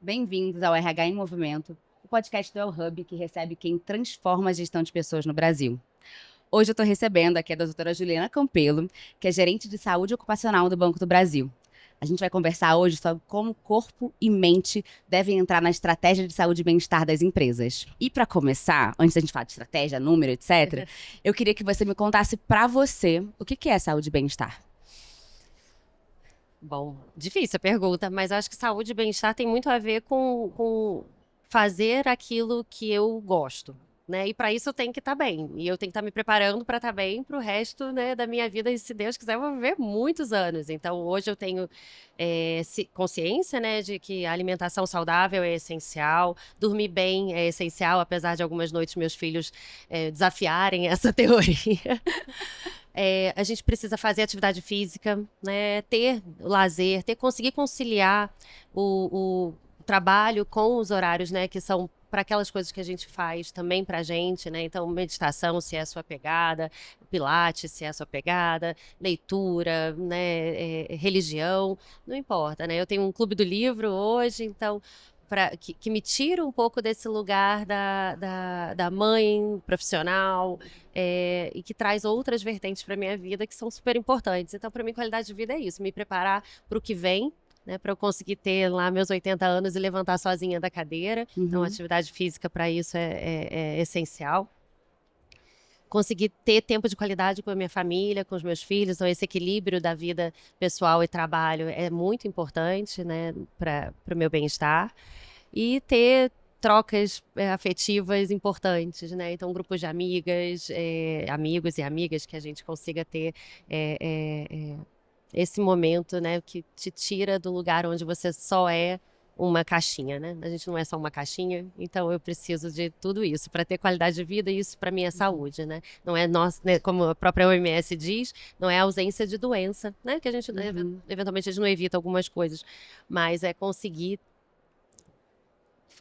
Bem-vindos ao RH em Movimento, o podcast do El Hub que recebe quem transforma a gestão de pessoas no Brasil. Hoje eu estou recebendo aqui a doutora Juliana Campelo, que é gerente de saúde ocupacional do Banco do Brasil. A gente vai conversar hoje sobre como corpo e mente devem entrar na estratégia de saúde e bem-estar das empresas. E para começar, antes da gente falar de estratégia, número, etc., eu queria que você me contasse para você o que é saúde e bem-estar. Bom, difícil a pergunta, mas eu acho que saúde e bem-estar tem muito a ver com fazer aquilo que eu gosto, né? E para isso eu tenho que estar bem. E eu tenho que estar me preparando para estar bem para o resto, né, da minha vida. E se Deus quiser, eu vou viver muitos anos. Então, hoje eu tenho consciência, né, de que a alimentação saudável é essencial, dormir bem é essencial, apesar de algumas noites meus filhos desafiarem essa teoria. A gente precisa fazer atividade física, né, ter lazer, conseguir conciliar o trabalho com os horários, né, que são para aquelas coisas que a gente faz também para a gente, né? Então, meditação, se é a sua pegada, pilates, se é a sua pegada, leitura, né, religião, não importa, né? Eu tenho um clube do livro hoje, então que me tira um pouco desse lugar da mãe profissional e que traz outras vertentes para minha vida que são super importantes. Então, para mim, qualidade de vida é isso, me preparar para o que vem, né, para eu conseguir ter lá meus 80 anos e levantar sozinha da cadeira. Então, atividade física para isso é essencial. Conseguir ter tempo de qualidade com a minha família, com os meus filhos. Então, esse equilíbrio da vida pessoal e trabalho é muito importante, né, para o meu bem-estar. E ter trocas afetivas importantes, né? Então, grupos de amigas, amigos e amigas que a gente consiga ter esse momento, né, que te tira do lugar onde você só é uma caixinha, né? A gente não é só uma caixinha, então eu preciso de tudo isso para ter qualidade de vida e isso para mim é saúde, né? Não é nós, né, como a própria OMS diz, não é a ausência de doença, né? Que a gente eventualmente a gente não evita algumas coisas, mas é conseguir,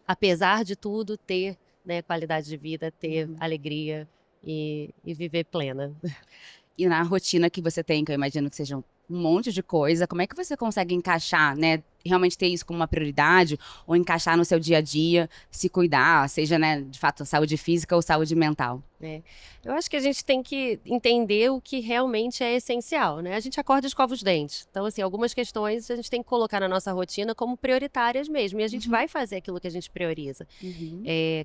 apesar de tudo, ter, né, qualidade de vida, ter alegria e viver plena. E na rotina que você tem, que eu imagino que seja um monte de coisa, como é que você consegue encaixar, né? Realmente ter isso como uma prioridade ou encaixar no seu dia a dia, se cuidar, seja, né, de fato, saúde física ou saúde mental? Eu acho que a gente tem que entender o que realmente é essencial, né? A gente acorda e escova os dentes. Então, assim, algumas questões a gente tem que colocar na nossa rotina como prioritárias mesmo. E a gente vai fazer aquilo que a gente prioriza.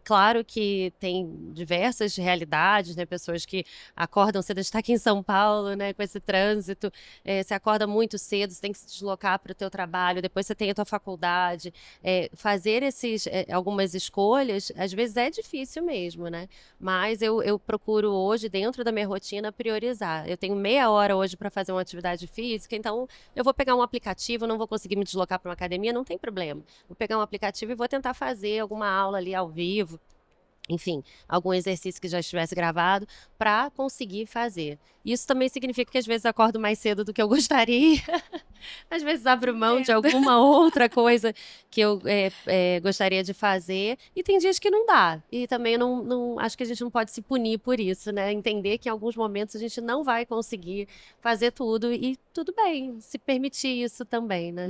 Claro que tem diversas realidades, né? Pessoas que acordam cedo, a gente está aqui em São Paulo, né? Com esse trânsito, você acorda muito cedo, você tem que se deslocar para o teu trabalho, depois você tem a tua faculdade. Fazer algumas escolhas, às vezes é difícil mesmo, né? Mas eu procuro hoje, dentro da minha rotina, priorizar. Eu tenho meia hora hoje para fazer uma atividade física, então eu vou pegar um aplicativo, não vou conseguir me deslocar para uma academia, não tem problema. Vou pegar um aplicativo e vou tentar fazer alguma aula ali ao vivo. Enfim, algum exercício que já estivesse gravado para conseguir fazer. Isso também significa que às vezes acordo mais cedo do que eu gostaria, às vezes abro mão de alguma outra coisa que eu gostaria de fazer, e tem dias que não dá. E também acho que a gente não pode se punir por isso, né? Entender que em alguns momentos a gente não vai conseguir fazer tudo e tudo bem, se permitir isso também, né?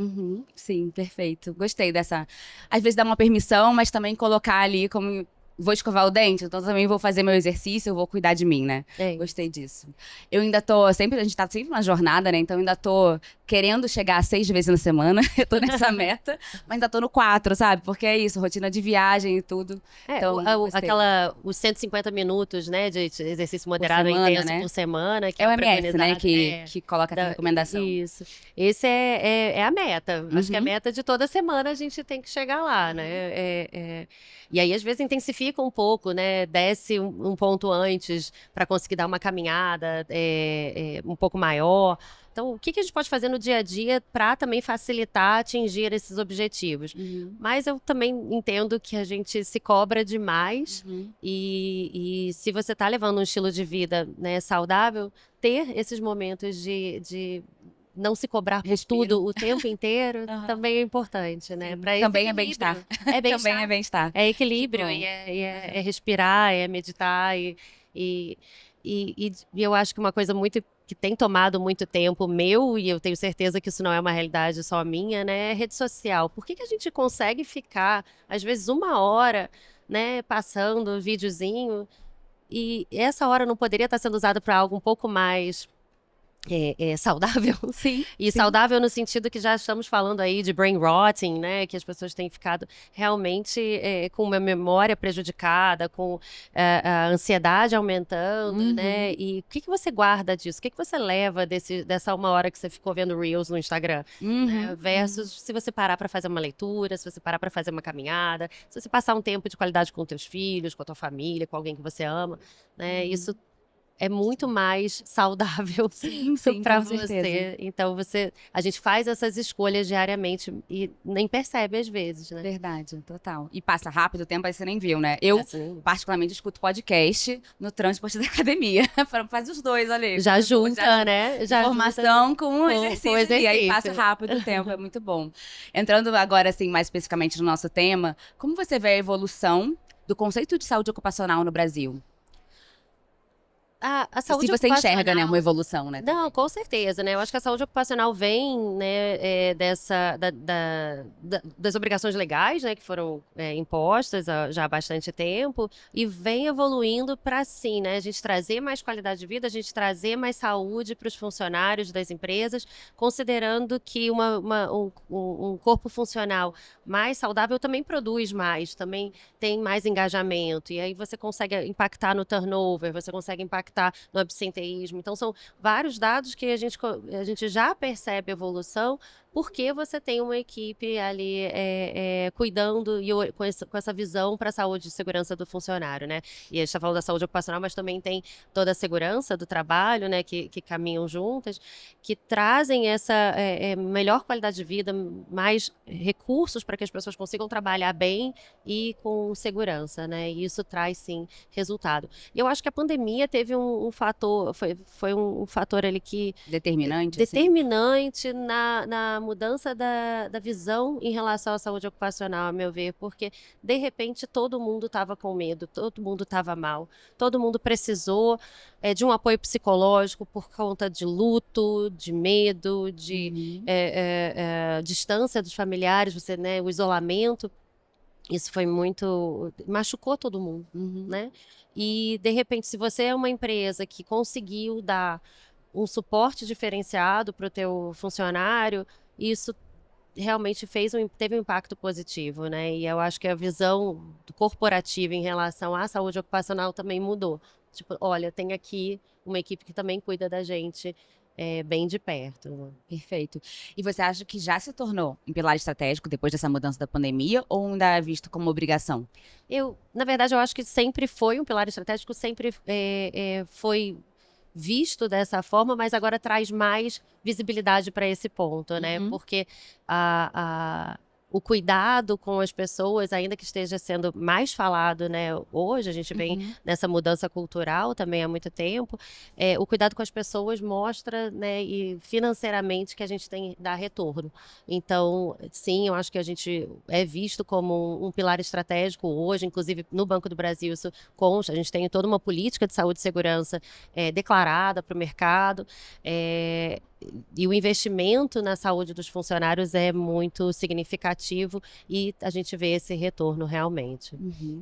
Sim, perfeito. Gostei dessa. Às vezes dá uma permissão, mas também colocar ali como vou escovar o dente, então também vou fazer meu exercício, eu vou cuidar de mim, né? Gostei disso. Eu ainda tô a gente tá sempre na jornada, né? Então ainda tô querendo chegar a 6 vezes na semana, eu tô nessa meta, mas ainda tô no 4, sabe? Porque é isso, rotina de viagem e tudo. Então, os 150 minutos, né, de exercício moderado semana, intenso, né? por semana, que É o é MS, né, preconizado, que coloca essa recomendação. Isso. Esse é a meta. Acho que é a meta de toda semana a gente tem que chegar lá, né? E aí, às vezes, intensifica um pouco, né? Desce um ponto antes para conseguir dar uma caminhada um pouco maior. Então, o que a gente pode fazer no dia a dia para também facilitar atingir esses objetivos? Mas eu também entendo que a gente se cobra demais e se você está levando um estilo de vida, né, saudável, ter esses momentos de não se cobrar por tudo o tempo inteiro também é importante, né? Para Também é bem-estar. Também é bem-estar. É equilíbrio, é respirar, é meditar e eu acho que uma coisa muito que tem tomado muito tempo meu, e eu tenho certeza que isso não é uma realidade só minha, né? É rede social. Por que que a gente consegue ficar, às vezes, 1 hora, né, passando videozinho, e essa hora não poderia estar sendo usada para algo um pouco mais saudável? Sim, E sim. saudável no sentido que já estamos falando aí de brain rotting, né? Que as pessoas têm ficado realmente com uma memória prejudicada, com a ansiedade aumentando, né? E o que que você guarda disso? O que que você leva dessa 1 hora que você ficou vendo Reels no Instagram? Né? Versus se você parar para fazer uma leitura, se você parar para fazer uma caminhada, se você passar um tempo de qualidade com teus filhos, com a tua família, com alguém que você ama, né? Isso é muito mais saudável Sim, sim, para com certeza. você. Então a gente faz essas escolhas diariamente e nem percebe às vezes, né? Verdade, total. E passa rápido o tempo, aí você nem viu, né? Eu, Assim, particularmente, escuto podcast no transporte da academia. Faz os dois ali. já junta, né? Já Informação com com exercício. o E aí passa exercício. rápido o tempo, é muito bom. Entrando agora, assim, mais especificamente no nosso tema, como você vê a evolução do conceito de saúde ocupacional no Brasil? A E saúde se você enxerga, né, ocupacional. uma evolução, né? Não, com certeza, né? Eu acho que a saúde ocupacional vem, né, das obrigações legais, né, que foram impostas já há bastante tempo, e vem evoluindo para sim, né? A gente trazer mais qualidade de vida, a gente trazer mais saúde para os funcionários das empresas, considerando que um corpo funcional mais saudável também produz mais, também tem mais engajamento, e aí você consegue impactar no turnover, você consegue impactar no absenteísmo. Então, são vários dados que a gente já percebe evolução, porque você tem uma equipe ali cuidando com essa visão para a saúde e segurança do funcionário, né? E a gente está falando da saúde ocupacional, mas também tem toda a segurança do trabalho, né? Que caminham juntas, que trazem essa melhor qualidade de vida, mais recursos para que as pessoas consigam trabalhar bem e com segurança, né? E isso traz, sim, resultado. E eu acho que a pandemia teve um fator, foi um fator ali que Determinante, assim? determinante na mudança da visão em relação à saúde ocupacional, a meu ver, porque de repente todo mundo estava com medo, todo mundo estava mal, todo mundo precisou de um apoio psicológico por conta de luto, de medo, de distância dos familiares, né, o isolamento. Isso foi muito, machucou todo mundo, né? E de repente, se você é uma empresa que conseguiu dar um suporte diferenciado para o teu funcionário, isso realmente teve um impacto positivo, né? E eu acho que a visão corporativa em relação à saúde ocupacional também mudou. Tipo, olha, tem aqui uma equipe que também cuida da gente bem de perto. Perfeito. E você acha que já se tornou um pilar estratégico depois dessa mudança da pandemia ou ainda é visto como obrigação? Na verdade, eu acho que sempre foi um pilar estratégico, sempre foi visto dessa forma, mas agora traz mais visibilidade para esse ponto, né? Porque o cuidado com as pessoas, ainda que esteja sendo mais falado, né? Hoje a gente vem nessa mudança cultural também há muito tempo. O cuidado com as pessoas mostra, né? E financeiramente que a gente tem dá retorno. Então, sim, eu acho que a gente é visto como um pilar estratégico hoje, inclusive no Banco do Brasil isso consta. A gente tem toda uma política de saúde e segurança declarada para o mercado. E o investimento na saúde dos funcionários é muito significativo e a gente vê esse retorno realmente.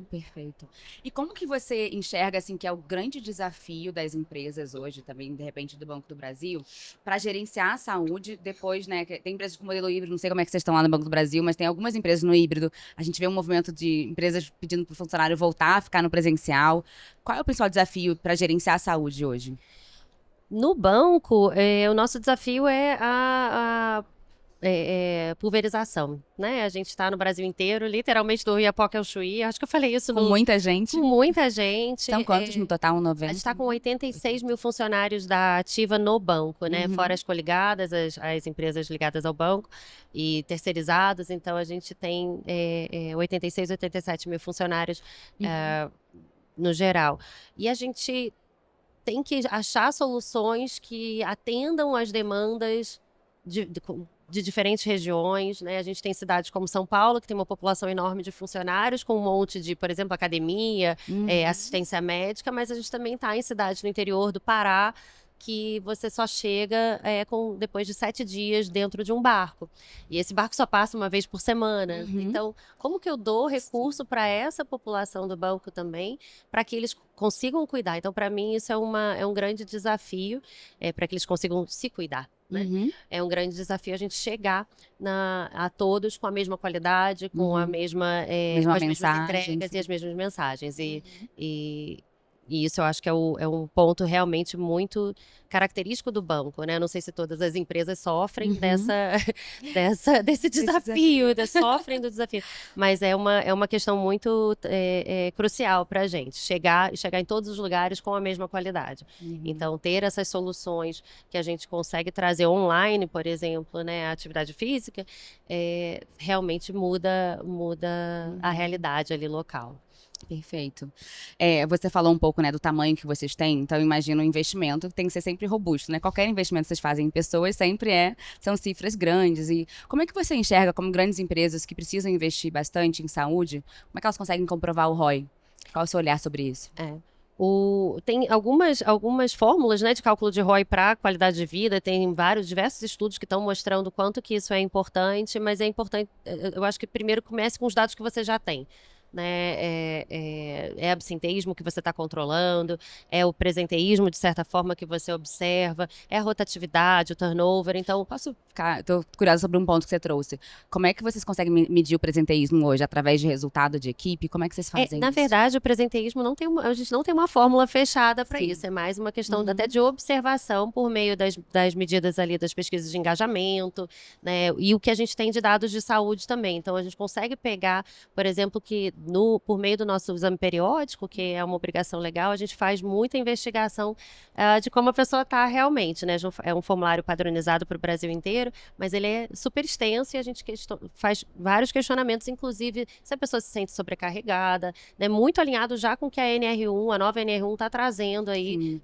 Perfeito. E como que você enxerga, assim, que é o grande desafio das empresas hoje, também, de repente, do Banco do Brasil, para gerenciar a saúde depois, né? Tem empresas com modelo híbrido, não sei como é que vocês estão lá no Banco do Brasil, mas tem algumas empresas no híbrido. A gente vê um movimento de empresas pedindo para o funcionário voltar a ficar no presencial. Qual é o principal desafio para gerenciar a saúde hoje? No banco, o nosso desafio é a pulverização, né? A gente está no Brasil inteiro, literalmente do Oiapoque ao Chuí. Acho que eu falei isso Com muita gente. Com muita gente. São quantos no total? 90? A gente está com 86 mil funcionários da Ativa no banco, né? Fora as coligadas, as empresas ligadas ao banco e terceirizados. Então, a gente tem 86, 87 mil funcionários no geral. E a gente tem que achar soluções que atendam às demandas de diferentes regiões, né? A gente tem cidades como São Paulo, que tem uma população enorme de funcionários, com um monte de, por exemplo, academia, assistência médica, mas a gente também está em cidades no interior do Pará, que você só chega depois de 7 dias dentro de um barco. E esse barco só passa uma vez por semana. Então, como que eu dou recurso para essa população do banco também, para que eles consigam cuidar? Então, para mim, isso é um grande desafio, para que eles consigam se cuidar. Né? É um grande desafio a gente chegar a todos com a mesma qualidade, com a mesma, com as mesmas entregas e as mesmas mensagens. E isso eu acho que é um ponto realmente muito característico do banco, né? Não sei se todas as empresas sofrem desse desafio, sofrem do desafio. Mas é uma questão muito crucial para a gente, chegar em todos os lugares com a mesma qualidade. Então, ter essas soluções que a gente consegue trazer online, por exemplo, né, a atividade física, realmente muda a realidade ali local. Perfeito. Você falou um pouco, né, do tamanho que vocês têm, então eu imagino o investimento tem que ser sempre robusto, né? Qualquer investimento que vocês fazem em pessoas sempre são cifras grandes. E como é que você enxerga como grandes empresas que precisam investir bastante em saúde, como é que elas conseguem comprovar o ROI? Qual é o seu olhar sobre isso? Tem algumas fórmulas, né, de cálculo de ROI para qualidade de vida, tem diversos estudos que estão mostrando o quanto que isso é importante, mas é importante, eu acho que primeiro comece com os dados que você já tem. Né? Absenteísmo que você está controlando, é o presenteísmo, de certa forma, que você observa, é a rotatividade, o turnover. Então, estou curiosa sobre um ponto que você trouxe. Como é que vocês conseguem medir o presenteísmo hoje? Através de resultado de equipe? Como é que vocês fazem isso? Na verdade, o presenteísmo a gente não tem uma fórmula fechada para isso. É mais uma questão até de observação por meio das medidas ali, das pesquisas de engajamento, né? E o que a gente tem de dados de saúde também. Então, a gente consegue pegar, por exemplo, que por meio do nosso exame periódico, que é uma obrigação legal, a gente faz muita investigação de como a pessoa está realmente, né? É um formulário padronizado para o Brasil inteiro, mas ele é super extenso e a gente faz vários questionamentos, inclusive se a pessoa se sente sobrecarregada, né? Muito alinhado já com o que a nova NR1 está trazendo aí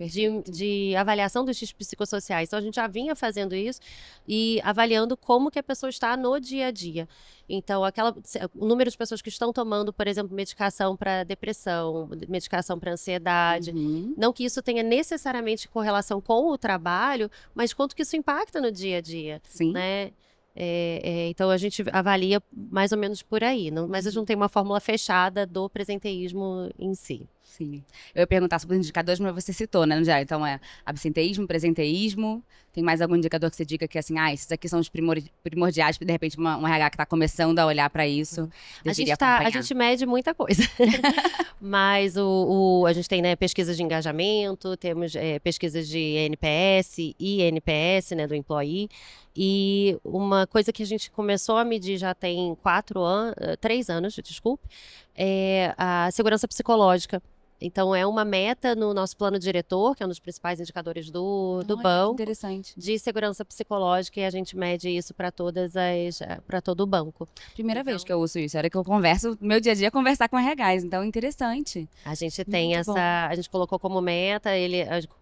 de avaliação dos riscos psicossociais. Então, a gente já vinha fazendo isso e avaliando como que a pessoa está no dia a dia. Então, o número de pessoas que estão tomando, por exemplo, medicação para depressão, medicação para ansiedade, não que isso tenha necessariamente correlação com o trabalho, mas quanto que isso impacta no dia a dia, né? Então, a gente avalia mais ou menos por aí, mas a gente não tem uma fórmula fechada do presenteísmo em si. Sim. Eu ia perguntar sobre os indicadores, mas você citou, né, no geral. Então, absenteísmo, presenteísmo. Tem mais algum indicador que você diga que, assim, esses aqui são os primordiais, de repente, um RH que está começando a olhar para isso, a gente mede muita coisa. Mas a gente tem, né, pesquisas de engajamento, temos pesquisas de NPS e NPS, né, do employee. E uma coisa que a gente começou a medir já tem 3 anos, desculpe, é a segurança psicológica. Então, é uma meta no nosso plano diretor, que é um dos principais indicadores do banco, interessante, de segurança psicológica, e a gente mede isso para todo o banco. Primeira vez que eu uso isso, era que eu converso, meu dia a dia é conversar com RHs, então interessante. A gente tem a gente colocou como meta,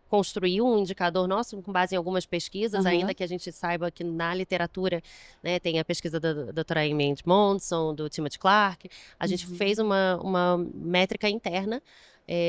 construiu um indicador nosso com base em algumas pesquisas, ainda que a gente saiba que na literatura, né, tem a pesquisa da doutora Amy Edmondson, do Timothy Clark. A gente fez uma métrica interna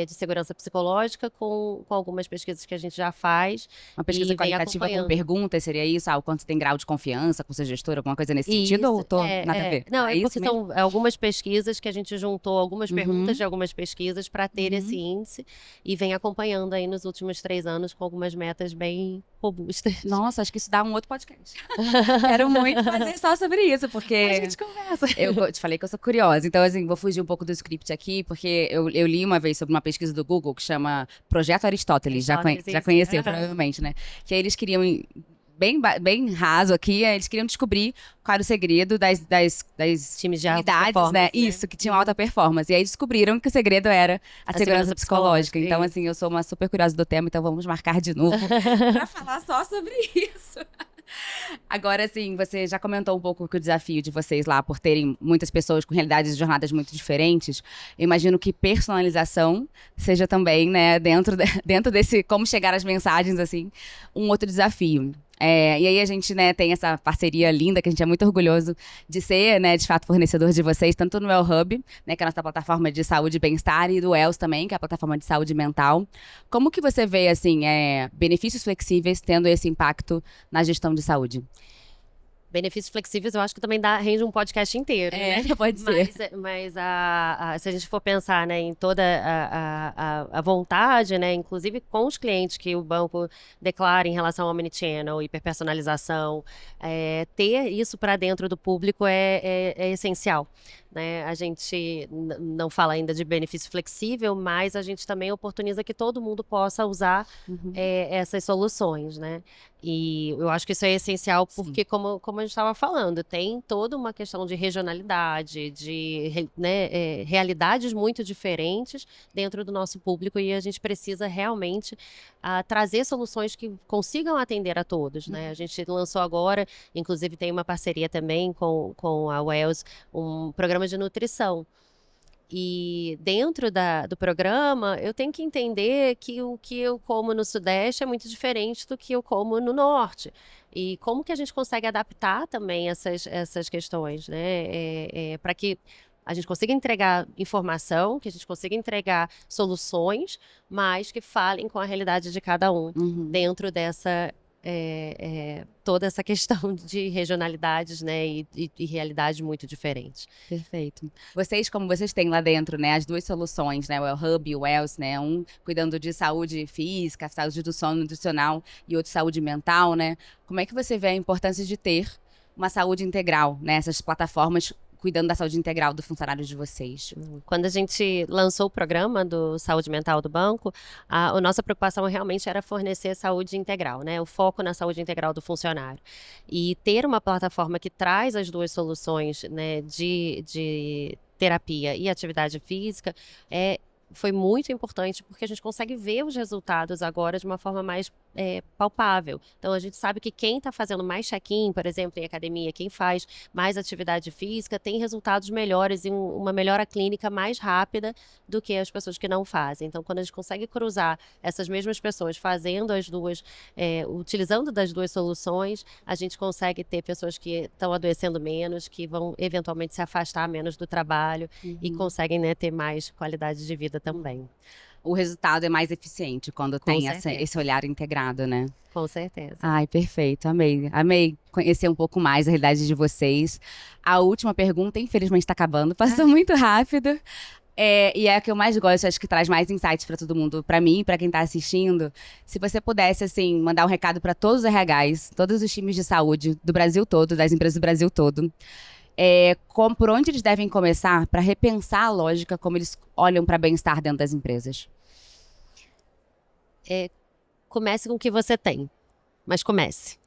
de segurança psicológica com algumas pesquisas que a gente já faz. Uma pesquisa qualitativa com perguntas, seria isso? O quanto você tem grau de confiança com seu gestor, alguma coisa nesse sentido? Ou nada a ver? Não, porque são algumas pesquisas que a gente juntou, algumas perguntas de algumas pesquisas para ter esse índice e vem acompanhando aí nos últimos 3 anos com algumas metas bem robustas. Nossa, acho que isso dá um outro podcast. Quero muito fazer só sobre isso, porque a gente conversa. Eu te falei que eu sou curiosa, então assim, vou fugir um pouco do script aqui, porque eu li uma vez sobre uma pesquisa do Google que chama Projeto Aristóteles, já conheceu, provavelmente, né? Que aí eles queriam, bem raso aqui, eles queriam descobrir qual era o segredo das times de alta unidades, né? Isso, que tinham alta performance. E aí descobriram que o segredo era a segurança psicológica. Então, assim, eu sou uma super curiosa do tema, então vamos marcar de novo pra falar só sobre isso. Agora, assim, você já comentou um pouco que o desafio de vocês lá, por terem muitas pessoas com realidades e jornadas muito diferentes, eu imagino que personalização seja também, né, dentro desse como chegar às mensagens, assim, um outro desafio. E aí a gente, né, tem essa parceria linda, que a gente é muito orgulhoso de ser, né, de fato, fornecedor de vocês, tanto no WellHub, né, que é a nossa plataforma de saúde e bem-estar, e do Wells também, que é a plataforma de saúde mental. Como que você vê, assim, benefícios flexíveis tendo esse impacto na gestão de saúde? Benefícios flexíveis, eu acho que também rende um podcast inteiro, né? Pode ser. Mas se a gente for pensar, né, em toda a vontade, né, inclusive com os clientes que o banco declara em relação ao omnichannel, hiperpersonalização, ter isso para dentro do público é essencial. Né? A gente não fala ainda de benefício flexível, mas a gente também oportuniza que todo mundo possa usar essas soluções, né? E eu acho que isso é essencial porque, como a gente estava falando, tem toda uma questão de regionalidade, de realidades muito diferentes dentro do nosso público e a gente precisa realmente trazer soluções que consigam atender a todos, né? A gente lançou agora, inclusive tem uma parceria também com a Wells, um programa de nutrição. E dentro do programa, eu tenho que entender que o que eu como no Sudeste é muito diferente do que eu como no Norte. E como que a gente consegue adaptar também essas questões, né? Para que a gente consiga entregar informação, que a gente consiga entregar soluções, mas que falem com a realidade de cada um dentro dessa toda essa questão de regionalidades, né, e realidades muito diferentes. Perfeito. Vocês, como vocês têm lá dentro, né, as duas soluções, né, o WellHub e o Wells, né, um cuidando de saúde física, saúde do sono nutricional e outro saúde mental, né, como é que você vê a importância de ter uma saúde integral, né, essas plataformas cuidando da saúde integral do funcionário de vocês? Quando a gente lançou o programa do Saúde Mental do banco, a nossa preocupação realmente era fornecer saúde integral, né? O foco na saúde integral do funcionário. E ter uma plataforma que traz as duas soluções, né, de terapia e atividade física foi muito importante porque a gente consegue ver os resultados agora de uma forma mais palpável. Então, a gente sabe que quem está fazendo mais check-in, por exemplo, em academia, quem faz mais atividade física, tem resultados melhores e uma melhora clínica mais rápida do que as pessoas que não fazem. Então, quando a gente consegue cruzar essas mesmas pessoas fazendo as duas, utilizando das duas soluções, a gente consegue ter pessoas que estão adoecendo menos, que vão eventualmente se afastar menos do trabalho e conseguem, né, ter mais qualidade de vida também. O resultado é mais eficiente quando tem esse olhar integrado, né? Com certeza. Ai, perfeito. Amei. Amei conhecer um pouco mais a realidade de vocês. A última pergunta, infelizmente, está acabando. Passou muito rápido. E é a que eu mais gosto, acho que traz mais insights para todo mundo, para mim e para quem está assistindo. Se você pudesse, assim, mandar um recado para todos os RHs, todos os times de saúde do Brasil todo, das empresas do Brasil todo, por onde eles devem começar para repensar a lógica como eles olham para bem-estar dentro das empresas? Comece com o que você tem, mas comece.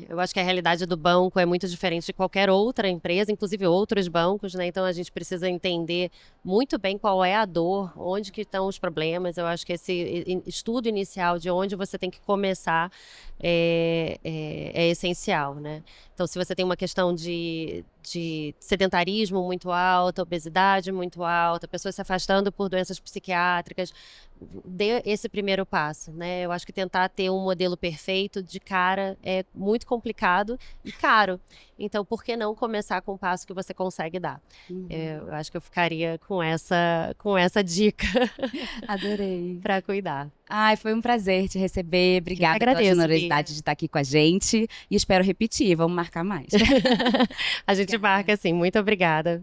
Eu acho que a realidade do banco é muito diferente de qualquer outra empresa, inclusive outros bancos, né? Então a gente precisa entender muito bem qual é a dor, onde que estão os problemas. Eu acho que esse estudo inicial de onde você tem que começar é essencial, né? Então, se você tem uma questão de sedentarismo muito alta, obesidade muito alta, pessoas se afastando por doenças psiquiátricas, dê esse primeiro passo, né? Eu acho que tentar ter um modelo perfeito de cara é muito complicado e caro. Então, por que não começar com o passo que você consegue dar? Eu acho que eu ficaria com essa dica. Adorei. Para cuidar. Ai, foi um prazer te receber. Obrigada pela generosidade de estar aqui com a gente. E espero repetir. Vamos marcar mais. A gente marca, sim. Muito obrigada.